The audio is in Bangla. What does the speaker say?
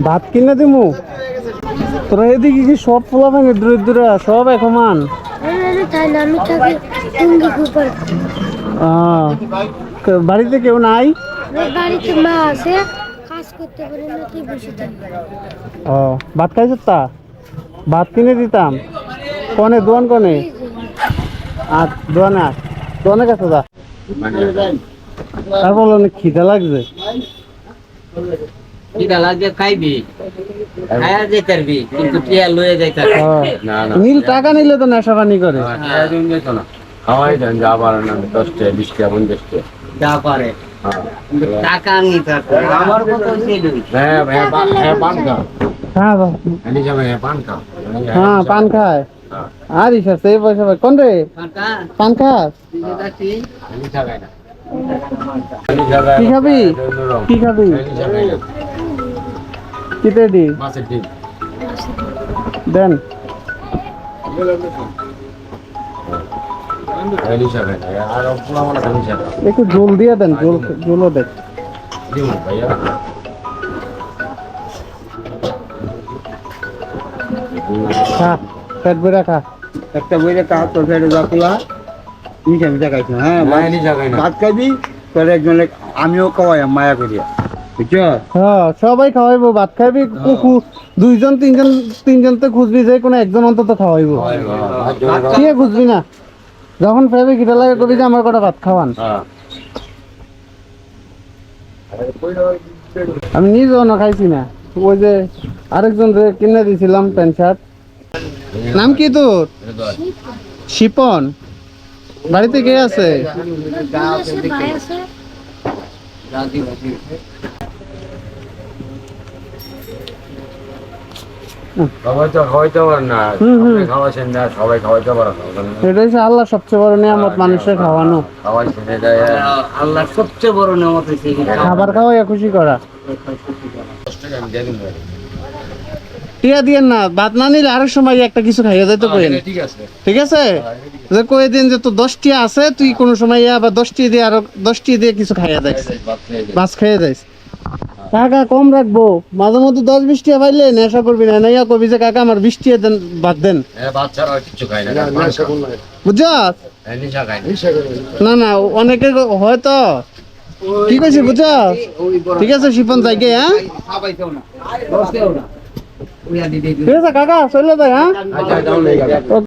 ভাত কিনে দিমু তোরা এদিকে কি সব পোলা ভাঙে দূরে দূরে সব একমান বাড়িতে কেউ নাই। বাড়িতে মা আছে, কাজ করতে পারে না, তুই বসে থাকবি। ও ভাত খাইছ তা ভাত কিনে দিতাম কনে দোয়ান কনে আর দোয়ানে দোয়ানে কাছে যা তারপর অনেক খিদা লাগছে। নীল টাকা নিলে তো নেশা পানি করে খাওয়াই দেন যা পারে না 10 টাকা 20 টাকা 50 টাকা যা পারে টাকা নিতে আমার কথা হ্যাঁ পান খা হ্যাঁ এনি যাবে পান খা হ্যাঁ পান খায় আর ইসা সেই পয়সা ভাই কোন রে পান খাস এনি জায়গায় না কি খাবি কি খাবি কিতে দি মাছের ডিম দেন এনি জায়গায় না আর পোলা মানে এনি জায়গায় একটু জল দিয়ে দেন জলও দেন দিও ভাইয়া খা পেট ভরে খা একটা বইরে কা তোর ফেরে যাকুলা মিঠা মিঠা খাইছ হ্যাঁ এনি জায়গায় না ভাত খাবি তোর একজন আমিও খাওয়াই মায়া করিয়া বুঝছো হ্যাঁ সবাই খাওয়াইবো ভাত খাইবি কুকু দুইজন তিনজন তো খুঁজবি যে কোনো একজন অন্তত খাওয়াইবো কি খুঁজবি না যখন ফেরবি কিটা লাগে কবি যে আমার কটা ভাত খাওয়ান আমি নিজেও না খাইছি না ওই যে আরেকজন রে কিনে দিয়েছিলাম প্যান্ট শার্ট নাম কি তোর শিপন বাড়িতে কে আছে সবাই তো খাওয়াইতে পারে না খাওয়াছেন না সবাই খাওয়াইতে পারে না সেটাই হচ্ছে আল্লাহ সবচেয়ে বড় নিয়ামত মানুষের খাওয়ানো খাওয়াইছেন এটা আল্লাহর সবচেয়ে বড় নিয়ামত হইছে খাবার খাওয়াইয়া খুশি করা 10 টাকা আমি দিয়ে দিন ভাই টিয়া দিয়েন না ভাত না নিলে আরেক সময় একটা কিছু খাইয়া যাইতে কইেন ঠিক আছে ঠিক আছে যে কই দিন যে তো 10 টিয়া আছে তুই কোন সময় আবার 10 টি দিয়ে আর 10 টি দিয়ে কিছু খাইয়া যাইস মাছ খাইয়া যাইস টাকা কম রাখবো মাঝে মধ্যে 10-20 টিয়া পাইলে নেশা করবি না নাইয়া কবি যে কাকা আমার 20 টিয়া দেন বাদ দেন বাচ্চারা কিছু খায় না বুঝছস নিশা খায় না না অনেকে হয়তো কি কইছি বুঝছস ঠিক আছে শিপন যাই গে হ্যাঁ খাবাইতেও না বসতেও না ঠিক আছে কাকা চলে যাই হ্যাঁ আচ্ছা দাও